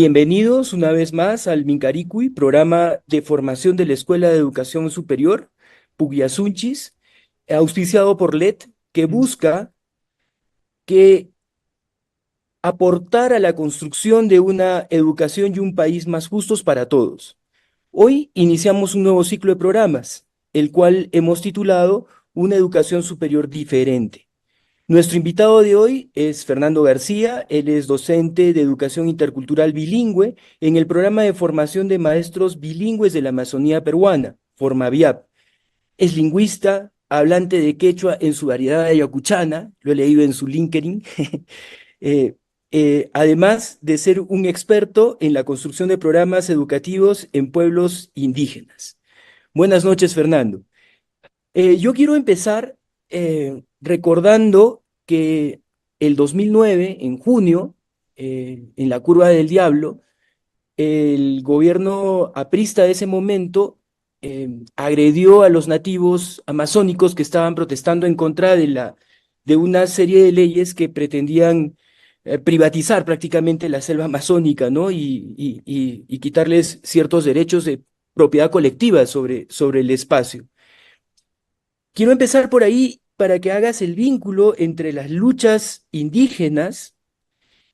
Bienvenidos una vez más al Mincaricui, programa de formación de la Escuela de Educación Superior, Puguiasunchis, auspiciado por LED, que busca que aportar a la construcción de una educación y un país más justos para todos. Hoy iniciamos un nuevo ciclo de programas, el cual hemos titulado Una educación superior diferente. Nuestro invitado de hoy es Fernando García. Él es docente de educación intercultural bilingüe en el programa de formación de maestros bilingües de la Amazonía peruana, Formaviap. Es lingüista, hablante de quechua en su variedad ayacuchana, lo he leído en su LinkedIn, eh, además de ser un experto en la construcción de programas educativos en pueblos indígenas. Buenas noches, Fernando. Yo quiero empezar recordando que el 2009, en junio, en la Curva del Diablo, el gobierno aprista de ese momento agredió a los nativos amazónicos que estaban protestando en contra de una serie de leyes que pretendían privatizar prácticamente la selva amazónica, ¿no? Y quitarles ciertos derechos de propiedad colectiva sobre el espacio. Quiero empezar por ahí para que hagas el vínculo entre las luchas indígenas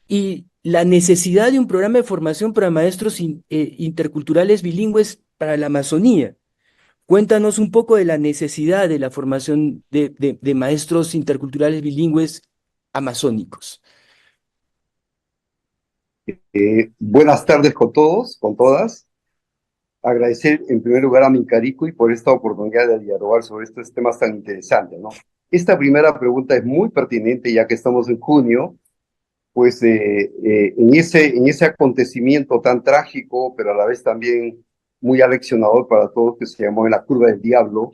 y la necesidad de un programa de formación para maestros interculturales bilingües para la Amazonía. Cuéntanos un poco de la necesidad de la formación de maestros interculturales bilingües amazónicos. Buenas tardes con todos, con todas. Agradecer en primer lugar a Mincarico y por esta oportunidad de dialogar sobre estos temas tan interesantes, ¿no? Esta primera pregunta es muy pertinente ya que estamos en junio, pues en ese acontecimiento tan trágico, pero a la vez también muy aleccionador para todos, que se llamó en la Curva del Diablo.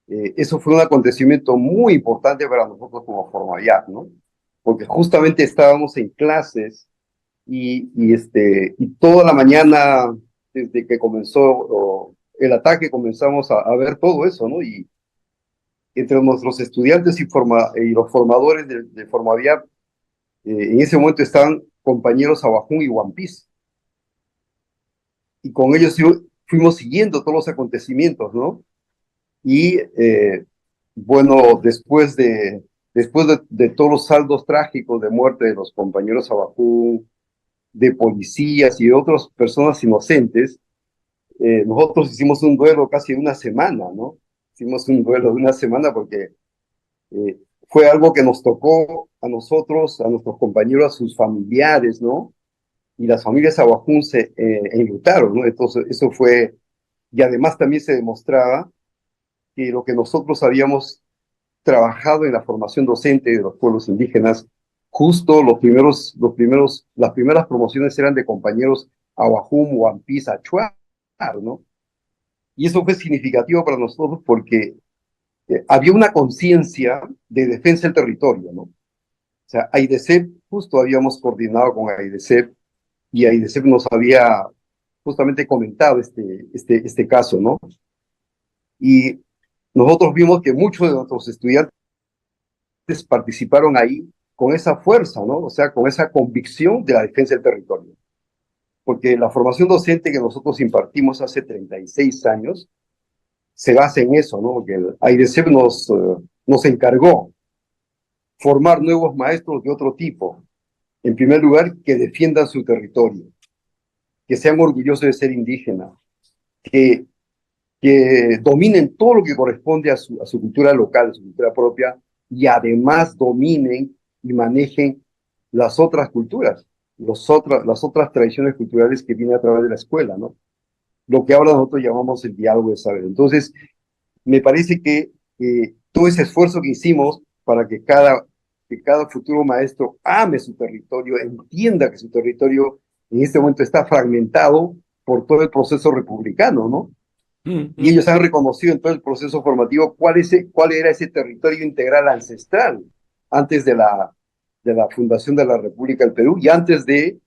Eso fue un acontecimiento muy importante para nosotros como Formaviat, ¿no? Porque justamente estábamos en clases y toda la mañana, desde que comenzó el ataque, comenzamos a ver todo eso, ¿no? Y entre nuestros estudiantes y los formadores de Formaviap, en ese momento estaban compañeros Abajún y One Piece. Y con ellos fuimos siguiendo todos los acontecimientos, ¿no? Y bueno, después de todos los saldos trágicos de muerte de los compañeros Abajún, de policías y de otras personas inocentes, nosotros hicimos un duelo casi de una semana, ¿no? Hicimos un duelo de una semana porque fue algo que nos tocó a nosotros, a nuestros compañeros, a sus familiares, ¿no? Y las familias Abajún se enlutaron, ¿no? Entonces, eso fue, y además también se demostraba que lo que nosotros habíamos trabajado en la formación docente de los pueblos indígenas, justo las primeras promociones eran de compañeros Awajum, Wampis, Achuar, ¿no? Y eso fue significativo para nosotros porque había una conciencia de defensa del territorio, ¿no? O sea, AIDESEP, justo habíamos coordinado con AIDESEP y AIDESEP nos había justamente comentado este caso, ¿no? Y nosotros vimos que muchos de nuestros estudiantes participaron ahí con esa fuerza, ¿no? O sea, con esa convicción de la defensa del territorio. Porque la formación docente que nosotros impartimos hace 36 años se basa en eso, ¿no? Porque el AIDESEP nos encargó formar nuevos maestros de otro tipo. En primer lugar, que defiendan su territorio, que sean orgullosos de ser indígenas, que, que dominen todo lo que corresponde a su cultura local, a su cultura propia, y además dominen y manejen las otras culturas, las otras tradiciones culturales que vienen a través de la escuela, ¿no? Lo que ahora nosotros llamamos el diálogo de saber. Entonces, me parece que todo ese esfuerzo que hicimos para que cada futuro maestro ame su territorio, entienda que su territorio en este momento está fragmentado por todo el proceso republicano, ¿no? Y ellos han reconocido en todo el proceso formativo cuál era ese territorio integral ancestral antes de la fundación de la República del Perú y antes de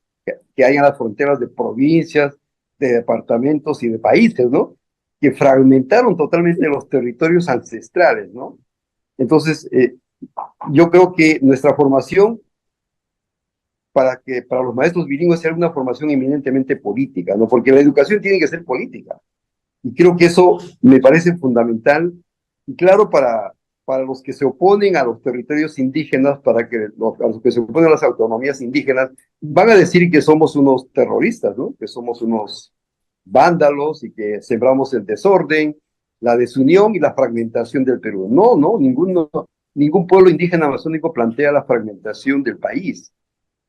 que hayan las fronteras de provincias, de departamentos y de países, ¿no? Que fragmentaron totalmente los territorios ancestrales, ¿no? Entonces, yo creo que nuestra formación para los maestros bilingües sea una formación eminentemente política, ¿no? Porque la educación tiene que ser política. Y creo que eso me parece fundamental. Y claro, para los que se oponen a los territorios indígenas, a los que se oponen a las autonomías indígenas, van a decir que somos unos terroristas, ¿no? Que somos unos vándalos y que sembramos el desorden, la desunión y la fragmentación del Perú. No, no, ningún pueblo indígena amazónico plantea la fragmentación del país.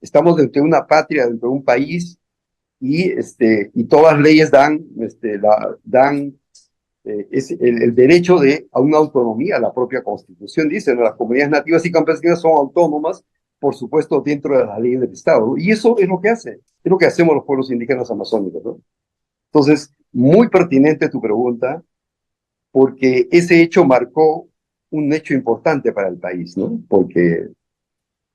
Estamos dentro de una patria, dentro de un país, y todas las leyes dan el derecho a una autonomía. La propia Constitución dice, ¿no? Las comunidades nativas y campesinas son autónomas, por supuesto, dentro de la ley del Estado, ¿no? Y eso es es lo que hacemos los pueblos indígenas amazónicos, ¿no? Entonces, muy pertinente tu pregunta, porque ese hecho marcó un hecho importante para el país, ¿no? Porque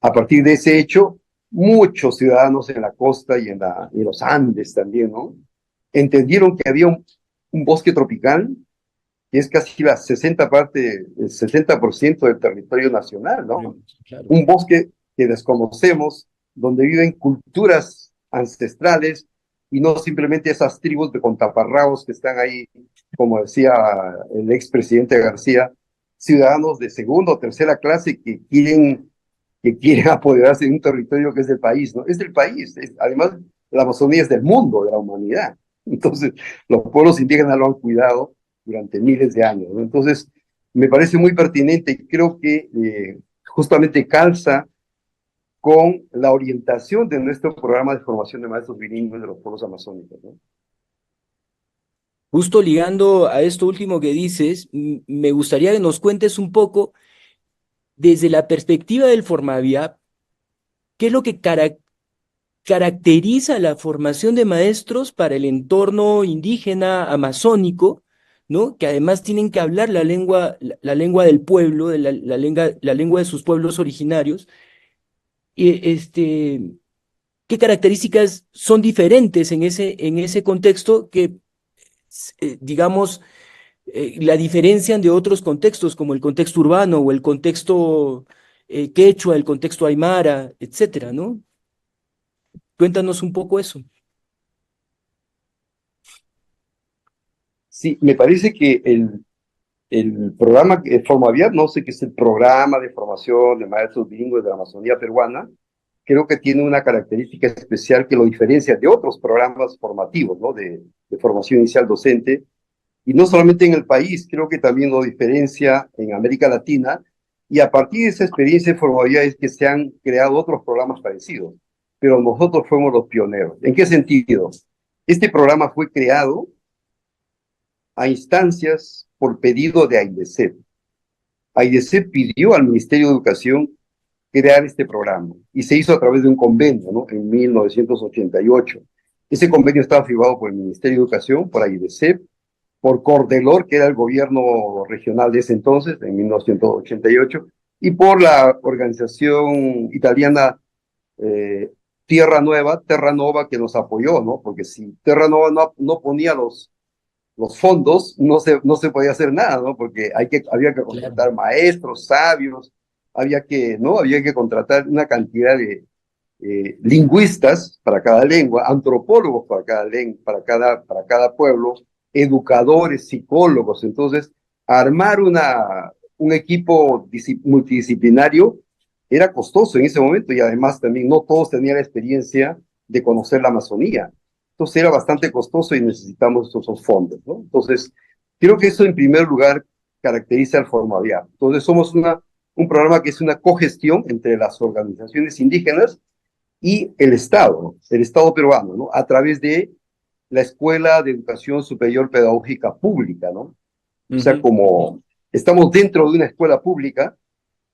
a partir de ese hecho, muchos ciudadanos en la costa y en los Andes también, ¿no? Entendieron que había un bosque tropical que es casi el 60% del territorio nacional, ¿no? Claro. Un bosque que desconocemos, donde viven culturas ancestrales y no simplemente esas tribus de contaparrabos que están ahí, como decía el expresidente García, ciudadanos de segunda o tercera clase que quieren apoderarse de un territorio que es del país, ¿no? Es del país. Además, la Amazonía es del mundo, de la humanidad. Entonces, los pueblos indígenas lo han cuidado durante miles de años, ¿no? Entonces, me parece muy pertinente y creo que justamente calza con la orientación de nuestro programa de formación de maestros bilingües de los pueblos amazónicos, ¿no? Justo ligando a esto último que dices, me gustaría que nos cuentes un poco desde la perspectiva del Formaviap, ¿qué es lo que caracteriza la formación de maestros para el entorno indígena amazónico, ¿no? Que además tienen que hablar la lengua del pueblo, la lengua de sus pueblos originarios? Y ¿qué características son diferentes en ese contexto que, digamos, la diferencian de otros contextos, como el contexto urbano o el contexto quechua, el contexto aymara, etcétera, ¿no? Cuéntanos un poco eso. Sí, me parece que el programa Formaviat, no sé qué es el programa de formación de maestros bilingües de la Amazonía peruana, creo que tiene una característica especial que lo diferencia de otros programas formativos, ¿no? De formación inicial docente, y no solamente en el país, creo que también lo diferencia en América Latina, y a partir de esa experiencia de Formaviat es que se han creado otros programas parecidos, pero nosotros fuimos los pioneros. ¿En qué sentido? Este programa fue creado a instancias por pedido de AIDESEP. AIDESEP pidió al Ministerio de Educación crear este programa y se hizo a través de un convenio, ¿no? En 1988. Ese convenio estaba firmado por el Ministerio de Educación, por AIDESEP, por Cordelor, que era el gobierno regional de ese entonces, en 1988, y por la organización italiana eh, Terra Nova, que nos apoyó, ¿no? Porque si Terra Nova no ponía los fondos, no se podía hacer nada, ¿no? Porque había que Claro. contratar maestros, sabios, había que contratar una cantidad de lingüistas para cada lengua, antropólogos para cada pueblo, educadores, psicólogos. Entonces, armar un equipo multidisciplinario era costoso en ese momento y además también no todos tenían la experiencia de conocer la Amazonía. Entonces era bastante costoso y necesitamos esos fondos, ¿no? Entonces, creo que eso en primer lugar caracteriza al Formaviap. Entonces, somos un programa que es una cogestión entre las organizaciones indígenas y el Estado peruano, ¿no? A través de la Escuela de Educación Superior Pedagógica Pública, ¿no? O sea, Ujú. como estamos dentro de una escuela pública,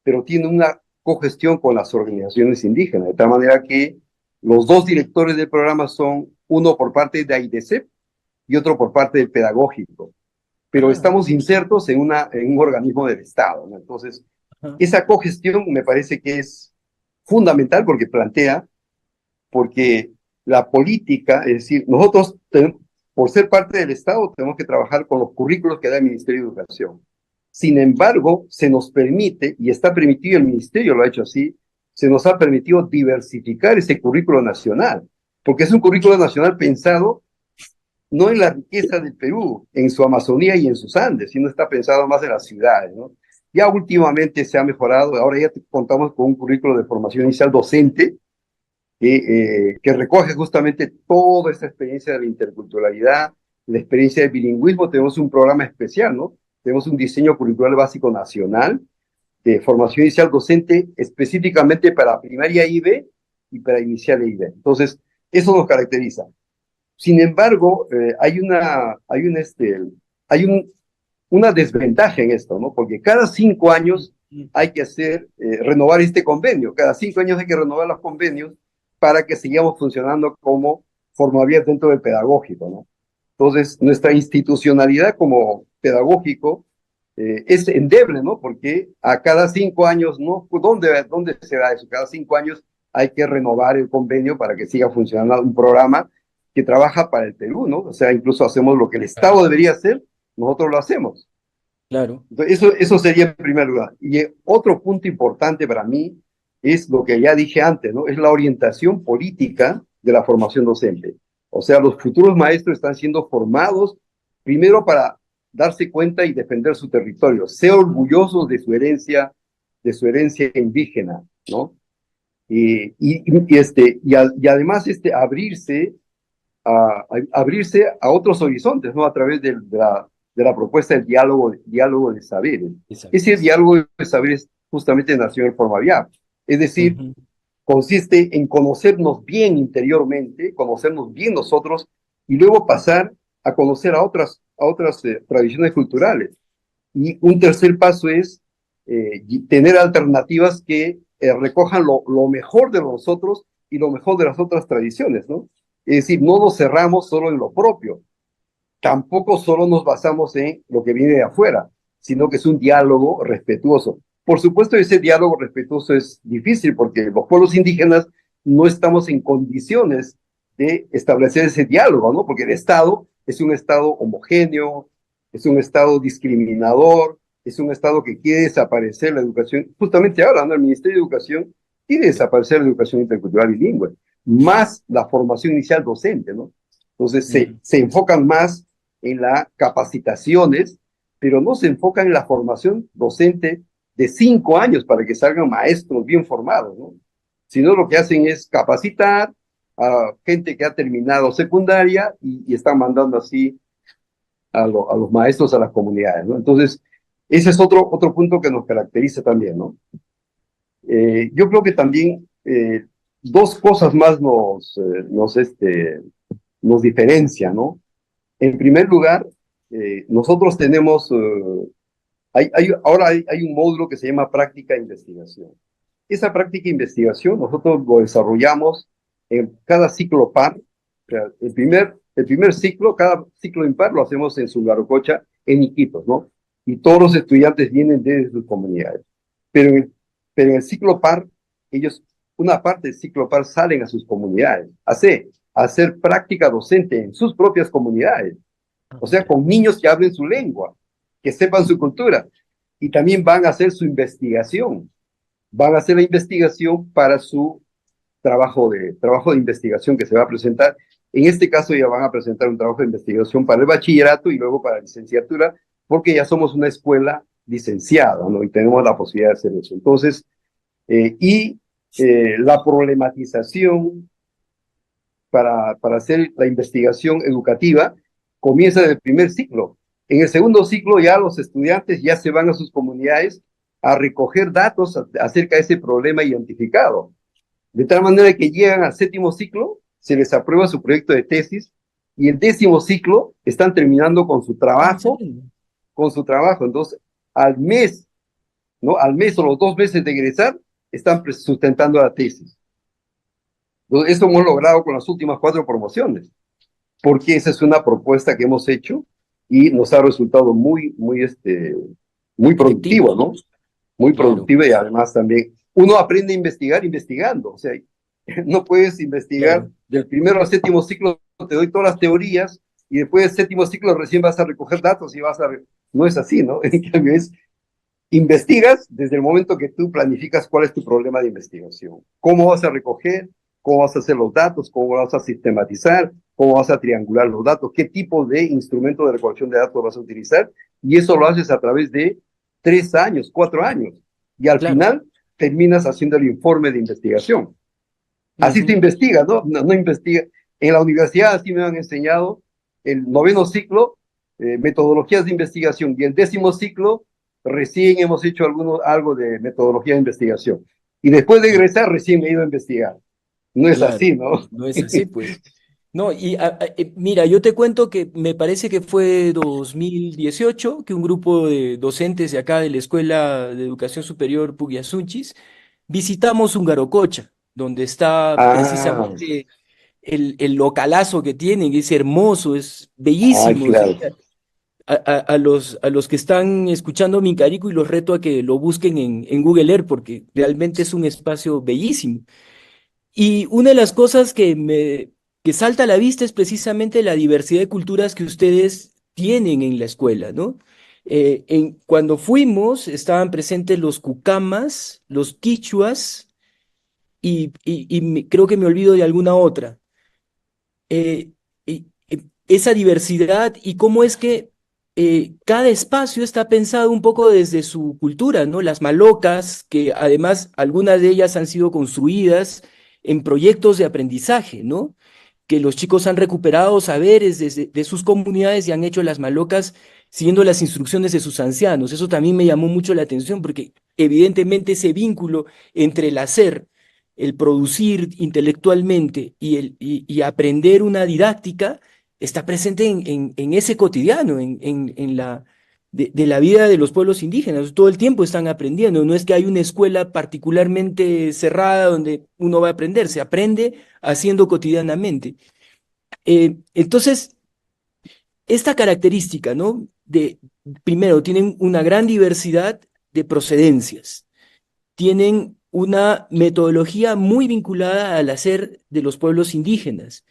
pero tiene una cogestión con las organizaciones indígenas, de tal manera que los dos directores del programa son uno por parte de AIDESEP y otro por parte del pedagógico, pero Ah, estamos insertos en un organismo del Estado, ¿no? Entonces, ajá. esa cogestión me parece que es fundamental porque la política, es decir, nosotros, por ser parte del Estado, tenemos que trabajar con los currículos que da el Ministerio de Educación. Sin embargo, se nos permite, y está permitido, el Ministerio lo ha hecho así, se nos ha permitido diversificar ese currículo nacional, porque es un currículo nacional pensado no en la riqueza del Perú, en su Amazonía y en sus Andes, sino está pensado más en las ciudades, ¿no? Ya últimamente se ha mejorado, ahora ya contamos con un currículo de formación inicial docente que recoge justamente toda esta experiencia de la interculturalidad, la experiencia del bilingüismo. Tenemos un programa especial, ¿no? Tenemos un diseño curricular básico nacional de formación inicial docente específicamente para primaria IB y para inicial IB. Entonces, eso nos caracteriza. Sin embargo, una desventaja en esto, ¿no? Porque cada 5 años hay que renovar este convenio. Cada 5 años hay que renovar los convenios para que sigamos funcionando como formavías dentro del pedagógico, ¿no? Entonces, nuestra institucionalidad como pedagógico es endeble, ¿no? Porque a cada 5 años, ¿no? ¿Dónde se da eso? Cada 5 años hay que renovar el convenio para que siga funcionando un programa que trabaja para el Perú, ¿no? O sea, incluso hacemos lo que el Estado debería hacer, nosotros lo hacemos. Claro. Entonces, eso sería en primer lugar. Y otro punto importante para mí es lo que ya dije antes, ¿no? Es la orientación política de la formación docente. O sea, los futuros maestros están siendo formados primero para darse cuenta y defender su territorio, ser orgullosos de su herencia indígena, ¿no? Y además abrirse a otros horizontes, ¿no? A través de la propuesta del diálogo de saberes. Exacto. Ese diálogo de saberes justamente nació en Formaviap. Es decir, Ujú. consiste en conocernos bien interiormente, conocernos bien nosotros, y luego pasar a conocer a otras tradiciones culturales. Y un tercer paso es tener alternativas que recojan lo mejor de nosotros y lo mejor de las otras tradiciones, ¿no? Es decir, no nos cerramos solo en lo propio, tampoco solo nos basamos en lo que viene de afuera, sino que es un diálogo respetuoso. Por supuesto, ese diálogo respetuoso es difícil porque los pueblos indígenas no estamos en condiciones de establecer ese diálogo, ¿no? Porque el Estado es un Estado homogéneo, es un Estado discriminador, es un Estado que quiere desaparecer la educación. Justamente ahora, ¿no? El Ministerio de Educación quiere desaparecer la educación intercultural bilingüe, más la formación inicial docente, ¿no? Entonces Ujú. se enfocan más en las capacitaciones, pero no se enfocan en la formación docente de 5 años para que salgan maestros bien formados, ¿no? Sino lo que hacen es capacitar a gente que ha terminado secundaria y están mandando así a los maestros a las comunidades, ¿no? Entonces, ese es otro punto que nos caracteriza también, ¿no? Yo creo que también dos cosas más nos diferencian, ¿no? En primer lugar, nosotros tenemos, ahora hay un módulo que se llama práctica de investigación. Esa práctica de investigación nosotros lo desarrollamos en cada ciclo par. O sea, el primer ciclo, cada ciclo impar lo hacemos en Sungarococha, en Iquitos, ¿no? Y todos los estudiantes vienen desde sus comunidades. Pero en el ciclo par, ellos, una parte del ciclo par salen a sus comunidades, a hacer práctica docente en sus propias comunidades. Ah, O sea, claro. con niños que hablen su lengua, que sepan su cultura. Y también van a hacer su investigación. Van a hacer la investigación para su trabajo de investigación que se va a presentar. En este caso ya van a presentar un trabajo de investigación para el bachillerato y luego para la licenciatura, porque ya somos una escuela licenciada, ¿no? Y tenemos la posibilidad de hacer eso. Entonces, la problematización para hacer la investigación educativa comienza en el primer ciclo. En el segundo ciclo ya los estudiantes ya se van a sus comunidades a recoger datos acerca de ese problema identificado. De tal manera que llegan al séptimo ciclo, se les aprueba su proyecto de tesis y el 10.º ciclo están terminando Ah, trabajo, excelente. con su trabajo. Entonces, al mes, ¿no? Al mes o los 2 meses de egresar, están sustentando la tesis. Entonces, esto hemos logrado con las últimas 4 promociones, porque esa es una propuesta que hemos hecho y nos ha resultado muy Efectivo, productivo, ¿no? ¿no? Muy Claro, productiva y además también uno aprende a investigar investigando. O sea, no puedes investigar claro. del primero al séptimo ciclo, te doy todas las teorías y después del séptimo ciclo recién vas a recoger datos y No es así, ¿no? En cambio investigas desde el momento que tú planificas cuál es tu problema de investigación. ¿Cómo vas a recoger? ¿Cómo vas a hacer los datos? ¿Cómo vas a sistematizar? ¿Cómo vas a triangular los datos? ¿Qué tipo de instrumento de recolección de datos vas a utilizar? Y eso lo haces a través de 3 años, 4 años. Y al Claro. final terminas haciendo el informe de investigación. Así se Ujú. investiga, ¿no? No investiga. En la universidad así me han enseñado el noveno ciclo, metodologías de investigación, y el 10.º ciclo recién hemos hecho algo de metodología de investigación. Y después de egresar recién me he ido a investigar. No es Claro, así, ¿no? no es así, pues. No, y mira, yo te cuento que me parece que fue 2018 que un grupo de docentes de acá de la Escuela de Educación Superior Puguiasunchis visitamos Ungarococha, donde está Ah, precisamente el localazo que tienen, es hermoso, es ah, bellísimo. claro. A los que están escuchando Mincarico y los reto a que lo busquen en Google Earth, porque realmente es un espacio bellísimo. Y una de las cosas que salta a la vista es precisamente la diversidad de culturas que ustedes tienen en la escuela, ¿no? Cuando fuimos estaban presentes los cucamas, los quichuas creo que me olvido de alguna otra. Eh, Esa diversidad y cómo es que cada espacio está pensado un poco desde su cultura, ¿no? Las malocas, que además algunas de ellas han sido construidas en proyectos de aprendizaje, ¿no? Que los chicos han recuperado saberes de sus comunidades y han hecho las malocas siguiendo las instrucciones de sus ancianos. Eso también me llamó mucho la atención porque evidentemente ese vínculo entre el hacer, el producir intelectualmente y aprender una didáctica está presente en ese cotidiano, en de la vida de los pueblos indígenas. Todo el tiempo están aprendiendo. No es que hay una escuela particularmente cerrada donde uno va a aprender, se aprende haciendo cotidianamente. Entonces, esta característica, ¿no? Primero, tienen una gran diversidad de procedencias, tienen una metodología muy vinculada al hacer de los pueblos indígenas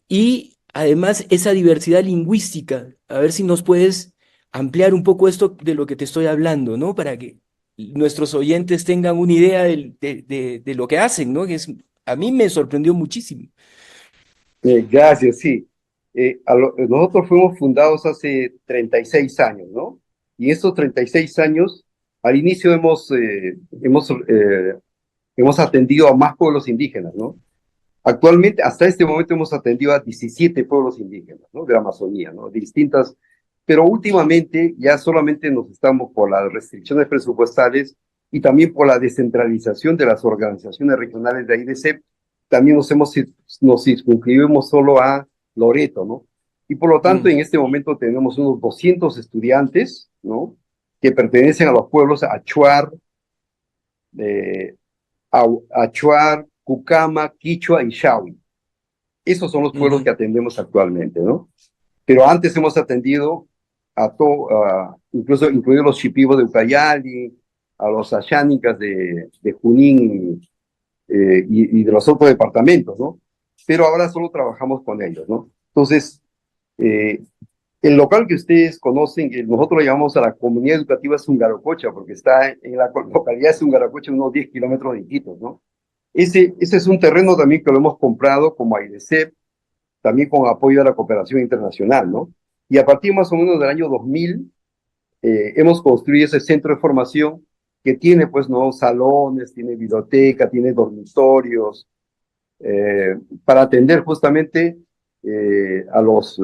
y además esa diversidad lingüística. A ver si nos puedes ampliar un poco esto de lo que te estoy hablando, ¿no? Para que nuestros oyentes tengan una idea de lo que hacen, ¿no? A mí me sorprendió muchísimo. Gracias, sí. Nosotros fuimos fundados hace 36 años, ¿no? Y estos 36 años, al inicio hemos atendido a más pueblos indígenas, ¿no? Actualmente, hasta este momento hemos atendido a 17 pueblos indígenas, ¿no? De la Amazonía, ¿no? Distintas, pero últimamente ya solamente nos estamos por las restricciones presupuestales y también por la descentralización de las organizaciones regionales de AIDC, también nos circunscribimos solo a Loreto, ¿no? Y por lo tanto, Mm, en este momento tenemos unos 200 estudiantes, ¿no? Que pertenecen a los pueblos Achuar, eh, Achuar, Cucama, Quichua y Shawi. Esos son los pueblos que ujú. atendemos actualmente, ¿no? Pero antes hemos atendido incluso incluidos los Shipibos de Ucayali, a los Ashánicas de Junín y de los otros departamentos, ¿no? Pero ahora solo trabajamos con ellos, ¿no? Entonces, eh, el local que ustedes conocen, que nosotros lo llamamos a la comunidad educativa Zungarococha, porque está en la localidad de Zungarococha, unos 10 kilómetros de Iquitos, ¿no? Ese es un terreno también que lo hemos comprado como AIDECEP, también con apoyo de la cooperación internacional, ¿no? Y a partir más o menos del año 2000, hemos construido ese centro de formación que tiene, pues, ¿no? Salones, tiene biblioteca, tiene dormitorios, para atender justamente a los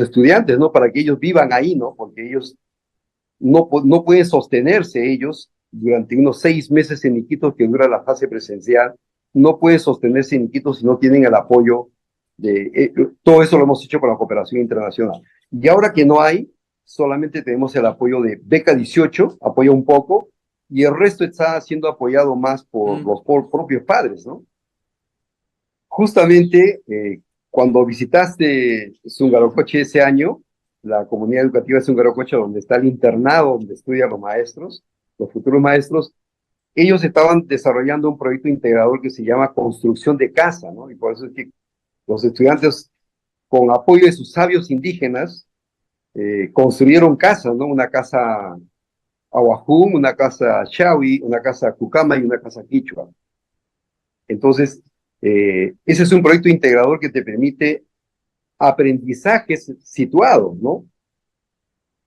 estudiantes, ¿no? Para que ellos vivan ahí, ¿no? Porque ellos no pueden sostenerse ellos durante unos 6 meses en Iquitos que dura la fase presencial, no pueden sostenerse en Iquitos si no tienen el apoyo todo eso lo hemos hecho con la cooperación internacional. Y ahora que no hay, solamente tenemos el apoyo de Beca 18, apoya un poco, y el resto está siendo apoyado más por Mm. los propios padres, ¿no? Justamente cuando visitaste Zungarocoche ese año, la comunidad educativa de Zungarocoche, donde está el internado, donde estudian los maestros, los futuros maestros, ellos estaban desarrollando un proyecto integrador que se llama construcción de casa, ¿no? Y por eso es que los estudiantes, con apoyo de sus sabios indígenas, construyeron casas, ¿no? Una casa Ahuajún, una casa Chawi, una casa Cucama y una casa Quichua. Entonces, ese es un proyecto integrador que te permite aprendizajes situados, ¿no?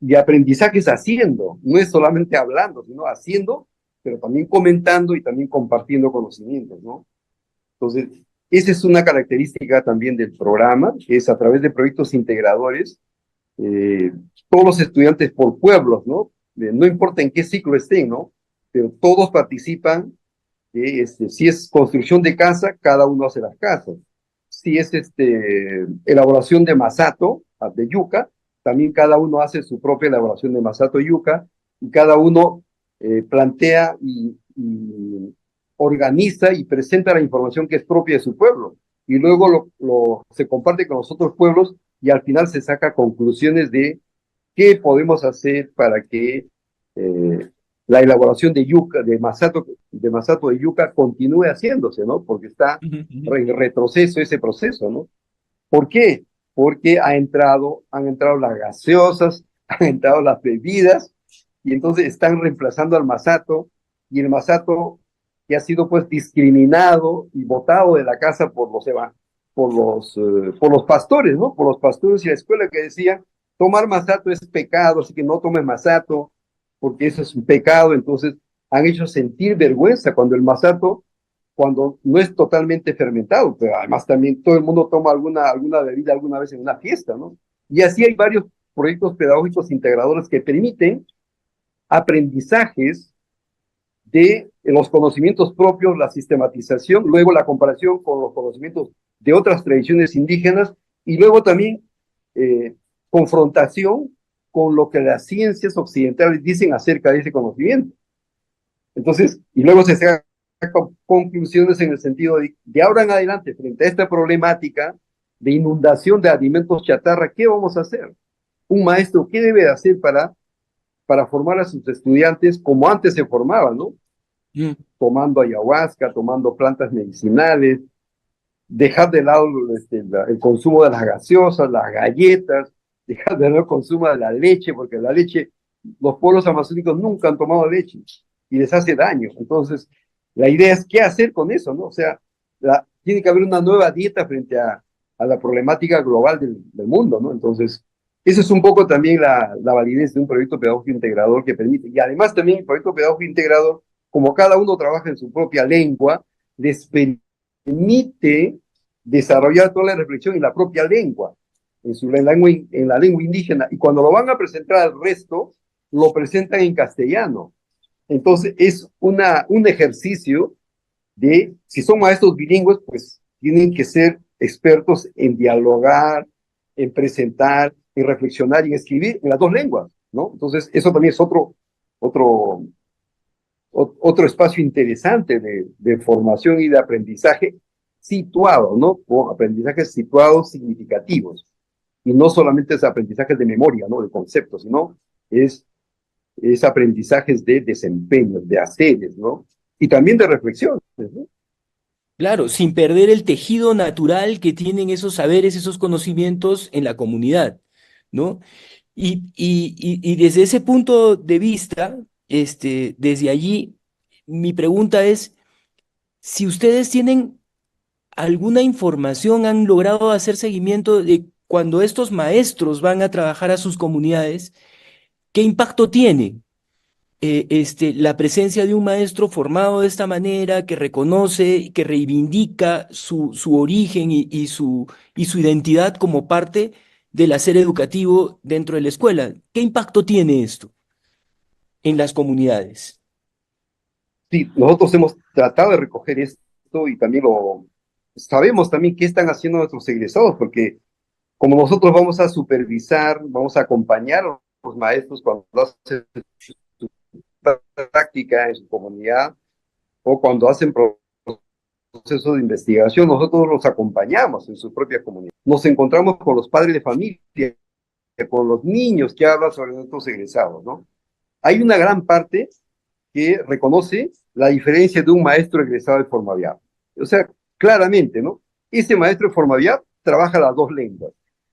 Y aprendizajes haciendo, no es solamente hablando, sino haciendo, pero también comentando y también compartiendo conocimientos, ¿no? Entonces, esa es una característica también del programa, que es a través de proyectos integradores, eh, todos los estudiantes por pueblos, ¿no? No importa en qué ciclo estén, ¿no? Pero todos participan. Si es construcción de casa, cada uno hace las casas. Si es elaboración de masato, de yuca, también cada uno hace su propia elaboración de masato y yuca, y cada uno plantea y organiza y presenta la información que es propia de su pueblo. Y luego se comparte con los otros pueblos y al final se saca conclusiones de qué podemos hacer para que eh, la elaboración de yuca, de masato de yuca continúe haciéndose, ¿no? Porque está Ujú, ujú. en retroceso ese proceso, ¿no? ¿Por qué? Porque han entrado las gaseosas, han entrado las bebidas, y entonces están reemplazando al masato, y el masato que ha sido pues discriminado y botado de la casa por los pastores, ¿no? Por los pastores y la escuela que decían, tomar masato es pecado, así que no tomes masato, porque eso es un pecado. Entonces han hecho sentir vergüenza cuando no es totalmente fermentado, pero además también todo el mundo toma alguna bebida alguna vez en una fiesta, ¿no? Y así hay varios proyectos pedagógicos integradores que permiten aprendizajes de los conocimientos propios, la sistematización, luego la comparación con los conocimientos de otras tradiciones indígenas y luego también eh, confrontación con lo que las ciencias occidentales dicen acerca de ese conocimiento. Entonces, y luego se sacan conclusiones en el sentido de ahora en adelante, frente a esta problemática de inundación de alimentos chatarra, ¿qué vamos a hacer? Un maestro, ¿qué debe hacer para formar a sus estudiantes como antes se formaban, ¿no? Mm. Tomando ayahuasca, tomando plantas medicinales, dejar de lado el consumo de las gaseosas, las galletas, dejar de lado el consumo de la leche, porque la leche, los pueblos amazónicos nunca han tomado leche y les hace daño. Entonces, la idea es qué hacer con eso, ¿no? O sea, tiene que haber una nueva dieta frente a la problemática global del mundo, ¿no? Entonces, eso es un poco también la validez de un proyecto pedagógico integrador que permite, y además también el proyecto pedagógico integrador, como cada uno trabaja en su propia lengua, les permite desarrollar toda la reflexión en la propia lengua, en la lengua indígena, y cuando lo van a presentar al resto, lo presentan en castellano. Entonces es un ejercicio si son maestros bilingües, pues tienen que ser expertos en dialogar, en presentar, en reflexionar y en escribir en las dos lenguas, ¿no? Entonces eso también es otro, otro espacio interesante de formación y de aprendizaje situado, ¿no? O aprendizajes situados significativos. Y no solamente es aprendizajes de memoria, ¿no? De conceptos, sino es, es aprendizajes de desempeño, de haceres, ¿no? Y también de reflexiones, ¿no? Claro, sin perder el tejido natural que tienen esos saberes, esos conocimientos en la comunidad, ¿no? Y desde ese punto de vista, desde allí, mi pregunta es, si ustedes tienen alguna información, han logrado hacer seguimiento de cuando estos maestros van a trabajar a sus comunidades, ¿qué impacto tiene? La presencia de un maestro formado de esta manera, que reconoce, que reivindica su origen y su identidad como parte del hacer educativo dentro de la escuela. ¿Qué impacto tiene esto en las comunidades? Sí, nosotros hemos tratado de recoger esto y también sabemos también qué están haciendo nuestros egresados, porque como nosotros vamos a supervisar, vamos a acompañar a los maestros cuando hacen su práctica en su comunidad o cuando hacen procesos de investigación, nosotros los acompañamos en su propia comunidad. Nos encontramos con los padres de familia, con los niños que hablan sobre nuestros egresados, ¿no? Hay una gran parte que reconoce la diferencia de un maestro egresado de Formaviap. O sea, claramente, ¿no? Ese maestro de Formaviap trabaja las dos lenguas.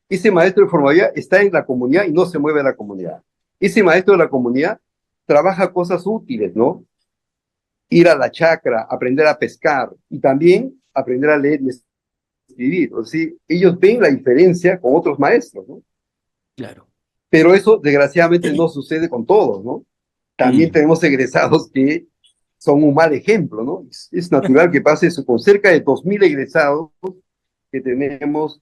Ese maestro de Formaviap está en la comunidad y no se mueve de la comunidad. Ese maestro de la comunidad trabaja cosas útiles, ¿no? Ir a la chacra, aprender a pescar y también aprender a leer y escribir. O sea, ellos ven la diferencia con otros maestros, ¿no? Claro. Pero eso desgraciadamente no sucede con todos, ¿no? También Mm, tenemos egresados que son un mal ejemplo, ¿no? Es natural que pase eso con cerca de 2.000 egresados que tenemos.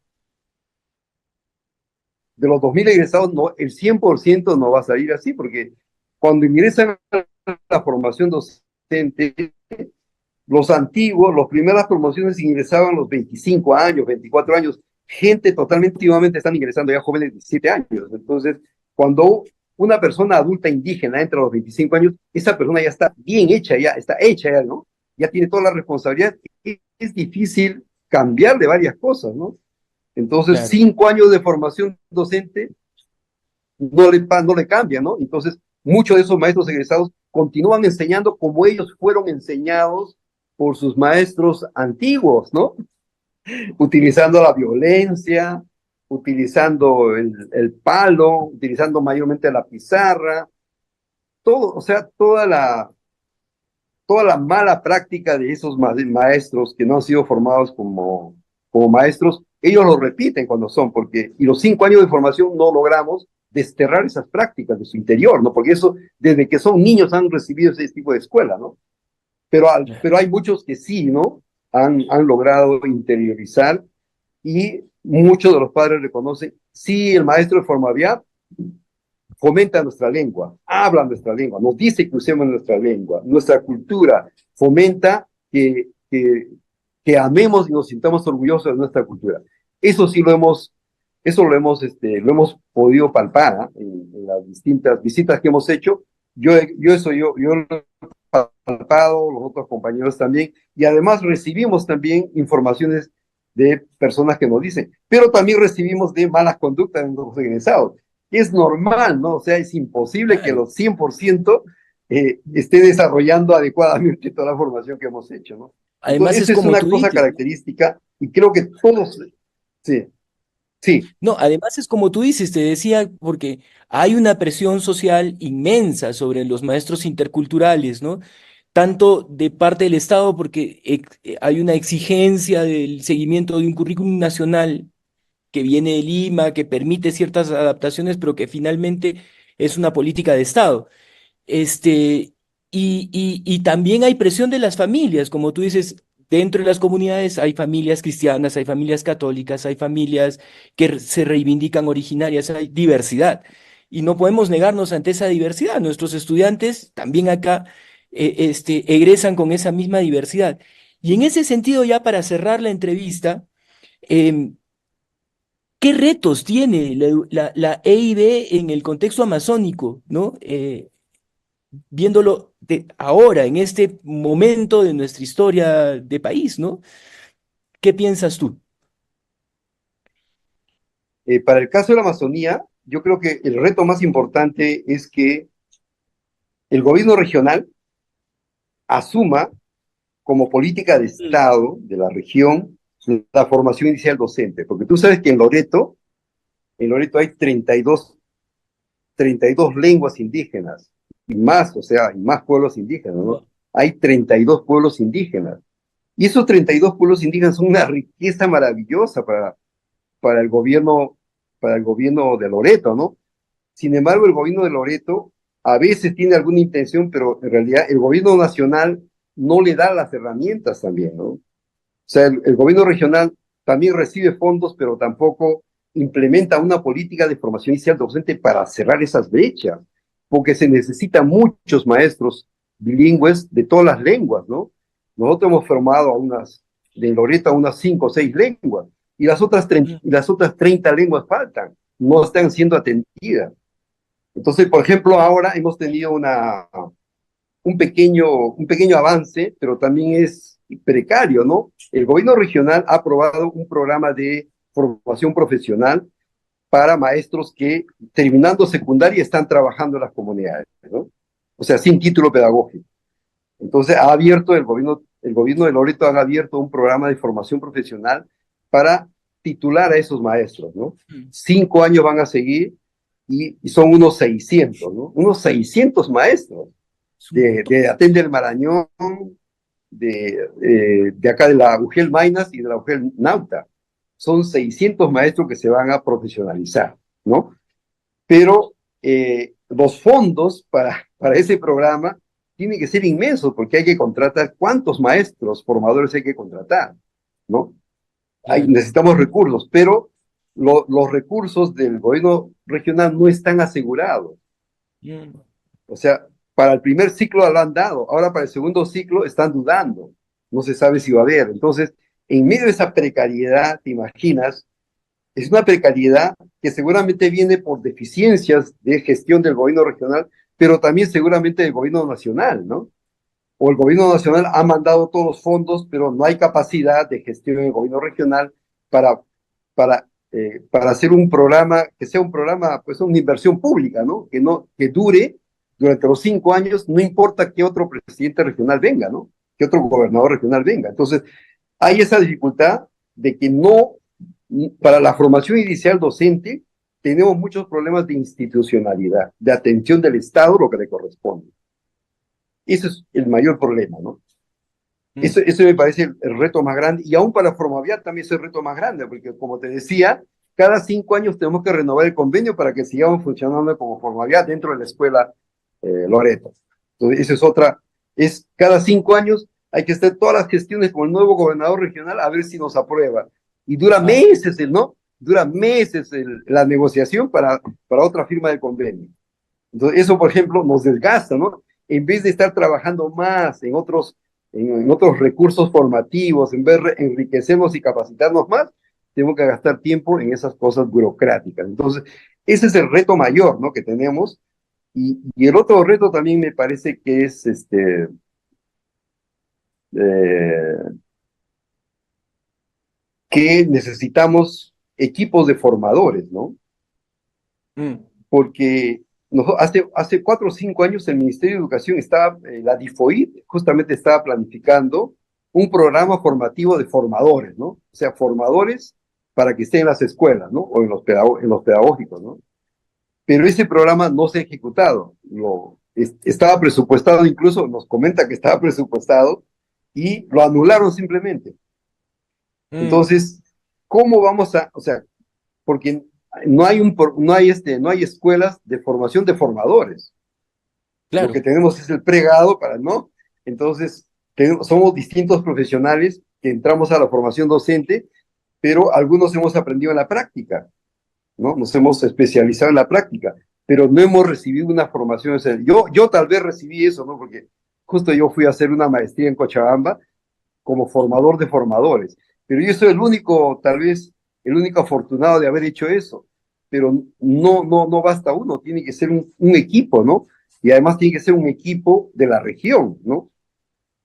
De los 2.000 egresados, no, el 100% no va a salir así, porque cuando ingresan a la formación docente, los antiguos, las primeras promociones ingresaban los 25 años, 24 años, gente totalmente, últimamente están ingresando ya jóvenes de 17 años. Entonces, cuando una persona adulta indígena entra a los 25 años, esa persona ya está bien hecha, ya está hecha, ya, ¿no? Ya tiene toda la responsabilidad. Es difícil cambiar de varias cosas, ¿no? Entonces, claro. 5 años de formación docente no le cambia, ¿no? Entonces, muchos de esos maestros egresados continúan enseñando como ellos fueron enseñados por sus maestros antiguos, ¿no? Utilizando la violencia, utilizando el palo, utilizando mayormente la pizarra, todo, o sea, toda la mala práctica de esos maestros que no han sido formados como maestros, ellos lo repiten cuando son, porque, y los 5 años de formación no logramos desterrar esas prácticas de su interior, ¿no? Porque eso, desde que son niños han recibido ese tipo de escuela, ¿no? Pero hay muchos que sí, ¿no? Han logrado interiorizar y muchos de los padres reconocen, sí, el maestro de formaviar fomenta nuestra lengua, habla nuestra lengua, nos dice que usemos nuestra lengua, nuestra cultura, fomenta que amemos y nos sintamos orgullosos de nuestra cultura. Eso sí lo hemos podido palpar, ¿eh? En las distintas visitas que hemos hecho. Yo lo he palpado, los otros compañeros también, y además recibimos también informaciones de personas que nos dicen, pero también recibimos de malas conductas en los egresados. Es normal, ¿no? O sea, es imposible que Claro. los 100% esté desarrollando adecuadamente toda la formación que hemos hecho, ¿no? Entonces, Además es esa es como una tú cosa dices, ¿no? característica y creo que todos, sí, sí, No, además es como tú dices, te decía, porque hay una presión social inmensa sobre los maestros interculturales, ¿no? Tanto de parte del Estado, porque hay una exigencia del seguimiento de un currículum nacional que viene de Lima, que permite ciertas adaptaciones, pero que finalmente es una política de Estado. Este, y también hay presión de las familias, como tú dices, dentro de las comunidades hay familias cristianas, hay familias católicas, hay familias que se reivindican originarias, hay diversidad. Y no podemos negarnos ante esa diversidad. Nuestros estudiantes también acá egresan con esa misma diversidad. Y en ese sentido, ya para cerrar la entrevista, em, ¿qué retos tiene la EIB en el contexto amazónico, ¿no? Viéndolo ahora, en este momento de nuestra historia de país, ¿no? ¿Qué piensas tú? para el caso de la Amazonía, yo creo que el reto más importante es que el gobierno regional asuma como política de Mm. Estado de la región la formación inicial docente, porque tú sabes que en Loreto hay 32 lenguas indígenas y más, o sea, y más pueblos indígenas, ¿no? Wow. Hay 32 pueblos indígenas. Y esos 32 pueblos indígenas son una riqueza maravillosa para el gobierno, para el gobierno de Loreto, ¿no? Sin embargo, el gobierno de Loreto a veces tiene alguna intención, pero en realidad el gobierno nacional no le da las herramientas también, ¿no? O sea, el gobierno regional también recibe fondos, pero tampoco implementa una política de formación inicial docente para cerrar esas brechas, porque se necesitan muchos maestros bilingües de todas las lenguas, ¿no? Nosotros hemos formado de Loreto a unas 5 o 6 lenguas, y Mm. las otras 30 lenguas faltan, no están siendo atendidas. Entonces, por ejemplo, ahora hemos tenido un pequeño avance, pero también es precario, ¿no? El gobierno regional ha aprobado un programa de formación profesional para maestros que terminando secundaria están trabajando en las comunidades, ¿no? O sea, sin título pedagógico. Entonces, el gobierno de Loreto ha abierto un programa de formación profesional para titular a esos maestros, ¿no? Mm. 5 años van a seguir y son unos 600, ¿no? Unos 600 maestros Es un montón. de Aten del Marañón, de acá de la UGEL Maynas y de la UGEL Nauta. Son 600 maestros que se van a profesionalizar, ¿no? Pero los fondos para ese programa tienen que ser inmensos porque hay que contratar, ¿cuántos maestros formadores hay que contratar? ¿No? Claro. Necesitamos recursos, pero los recursos del gobierno regional no están asegurados. Mm. O sea, para el primer ciclo lo han dado, ahora para el segundo ciclo están dudando, no se sabe si va a haber. Entonces, en medio de esa precariedad, te imaginas, es una precariedad que seguramente viene por deficiencias de gestión del gobierno regional, pero también seguramente del gobierno nacional, ¿no? O el gobierno nacional ha mandado todos los fondos, pero no hay capacidad de gestión en el gobierno regional para, para hacer un programa, que sea un programa, pues una inversión pública, ¿no? Que dure durante los 5 años, no importa qué otro presidente regional venga, ¿no? Que otro gobernador regional venga. Entonces, hay esa dificultad de que no, para la formación inicial docente, tenemos muchos problemas de institucionalidad, de atención del Estado, lo que le corresponde. Ese es el mayor problema, ¿no? Mm. Eso me parece el reto más grande, y aún para Formaviat también es el reto más grande, porque como te decía, cada 5 años tenemos que renovar el convenio para que sigamos funcionando como Formaviat dentro de la escuela Loreto. Entonces, esa es otra, es cada 5 años hay que hacer todas las gestiones con el nuevo gobernador regional a ver si nos aprueba. Y dura Ah, meses, ¿no? Dura meses la negociación para otra firma del convenio. Entonces, eso, por ejemplo, nos desgasta, ¿no? En vez de estar trabajando más en otros recursos formativos, en vez de enriquecernos y capacitarnos más, tenemos que gastar tiempo en esas cosas burocráticas. Entonces, ese es el reto mayor, ¿no? Que tenemos. Y el otro reto también me parece que es eh, que necesitamos equipos de formadores, ¿no? mm. Porque hace 4 o 5 años el Ministerio de Educación estaba, la DIFOID justamente estaba planificando un programa formativo de formadores, ¿no? O sea, formadores para que estén en las escuelas, ¿no? O en los pedagógicos, ¿no? Pero ese programa no se ha ejecutado. Estaba presupuestado, incluso nos comenta que estaba presupuestado y lo anularon simplemente. Mm. Entonces, ¿cómo vamos a, o sea, porque no hay escuelas de formación de formadores. Lo que Claro. tenemos es el pregado para, ¿no? Entonces, somos distintos profesionales que entramos a la formación docente, pero algunos hemos aprendido en la práctica, ¿no? Nos hemos especializado en la práctica, pero no hemos recibido una formación. O sea, yo tal vez recibí eso, ¿no? Porque justo yo fui a hacer una maestría en Cochabamba como formador de formadores. Pero yo soy el único, tal vez, el único afortunado de haber hecho eso. Pero no basta uno, tiene que ser un equipo, ¿no? Y además tiene que ser un equipo de la región, ¿no? Que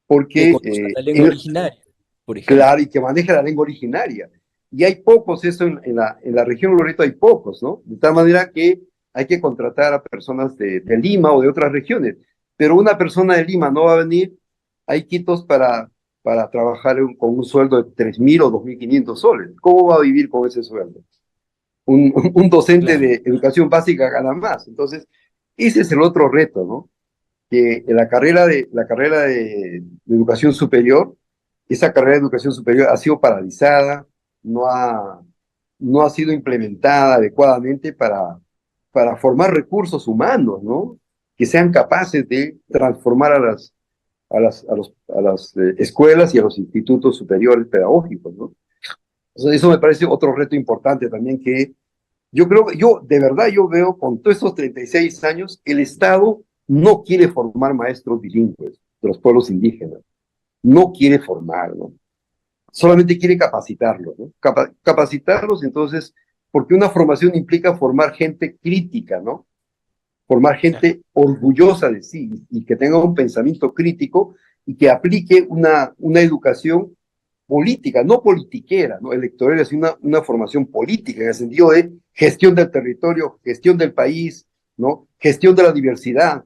Porque, conozcan la lengua originaria, por ejemplo. claro, y que maneje la lengua originaria. Y hay pocos, eso en la región Loreto hay pocos, ¿no? De tal manera que hay que contratar a personas de Lima o de otras regiones. Pero una persona de Lima no va a venir a Iquitos para trabajar con un sueldo de 3.000 o 2.500 soles. ¿Cómo va a vivir con ese sueldo? Un docente Claro. de educación básica gana más. Entonces, ese es el otro reto, ¿no? Que en la carrera de educación superior, esa carrera de educación superior ha sido paralizada, no ha, no ha sido implementada adecuadamente para formar recursos humanos, ¿no? Que sean capaces de transformar a las escuelas y a los institutos superiores pedagógicos, ¿no? Entonces, eso me parece otro reto importante también que yo creo, de verdad, yo veo con todos estos 36 años, el Estado no quiere formar maestros bilingües de los pueblos indígenas, no quiere formar, ¿no? Solamente quiere capacitarlos, ¿no? Capacitarlos, entonces, porque una formación implica formar gente crítica, ¿no? Formar Claro. gente orgullosa de sí y que tenga un pensamiento crítico y que aplique una educación política, no politiquera, ¿no? Electoral, sino una formación política en el sentido de gestión del territorio, gestión del país, ¿no? Gestión de la diversidad,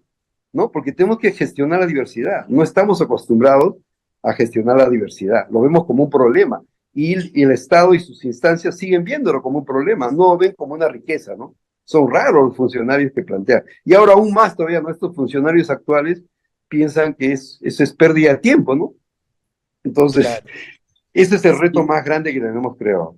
¿no? Porque tenemos que gestionar la diversidad. No estamos acostumbrados a gestionar la diversidad. Lo vemos como un problema. Y el Estado y sus instancias siguen viéndolo como un problema, no lo ven como una riqueza, ¿no? son raros los funcionarios que plantean. Y ahora aún más todavía, nuestros funcionarios actuales piensan que eso es pérdida de tiempo, ¿no? Entonces, Claro. ese es el reto Sí. más grande que tenemos creado.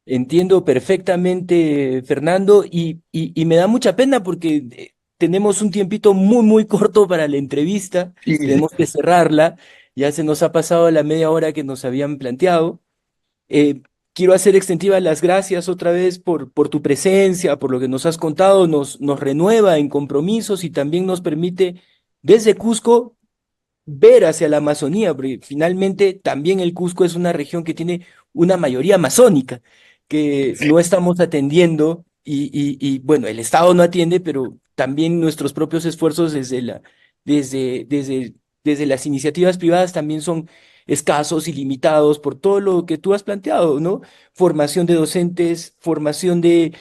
Entiendo perfectamente, Fernando, y me da mucha pena porque tenemos un tiempito muy, muy corto para la entrevista, Sí, sí, tenemos que cerrarla, ya se nos ha pasado la media hora que nos habían planteado. Eh, Quiero hacer extensiva las gracias otra vez por tu presencia, por lo que nos has contado, nos renueva en compromisos y también nos permite desde Cusco ver hacia la Amazonía, porque finalmente también el Cusco es una región que tiene una mayoría amazónica, que no estamos atendiendo bueno, el Estado no atiende, pero también nuestros propios esfuerzos desde, desde, desde las iniciativas privadas también son escasos y limitados por todo lo que tú has planteado, ¿no? Formación de docentes, formación de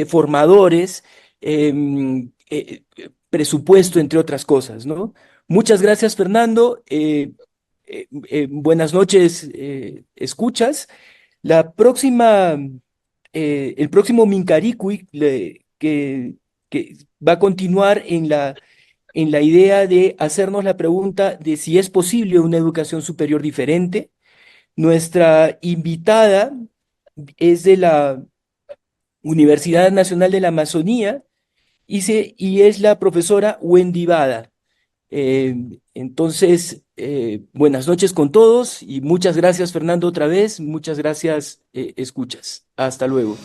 formadores, presupuesto, entre otras cosas, ¿no? Muchas gracias, Fernando. Buenas noches, escuchas. El próximo Mincaricui que va a continuar en la idea de hacernos la pregunta de si es posible una educación superior diferente. Nuestra invitada es de la Universidad Nacional de la Amazonía y es la profesora Wendy Bada. Entonces, buenas noches con todos y muchas gracias, Fernando, otra vez. Muchas gracias, escuchas. Hasta luego.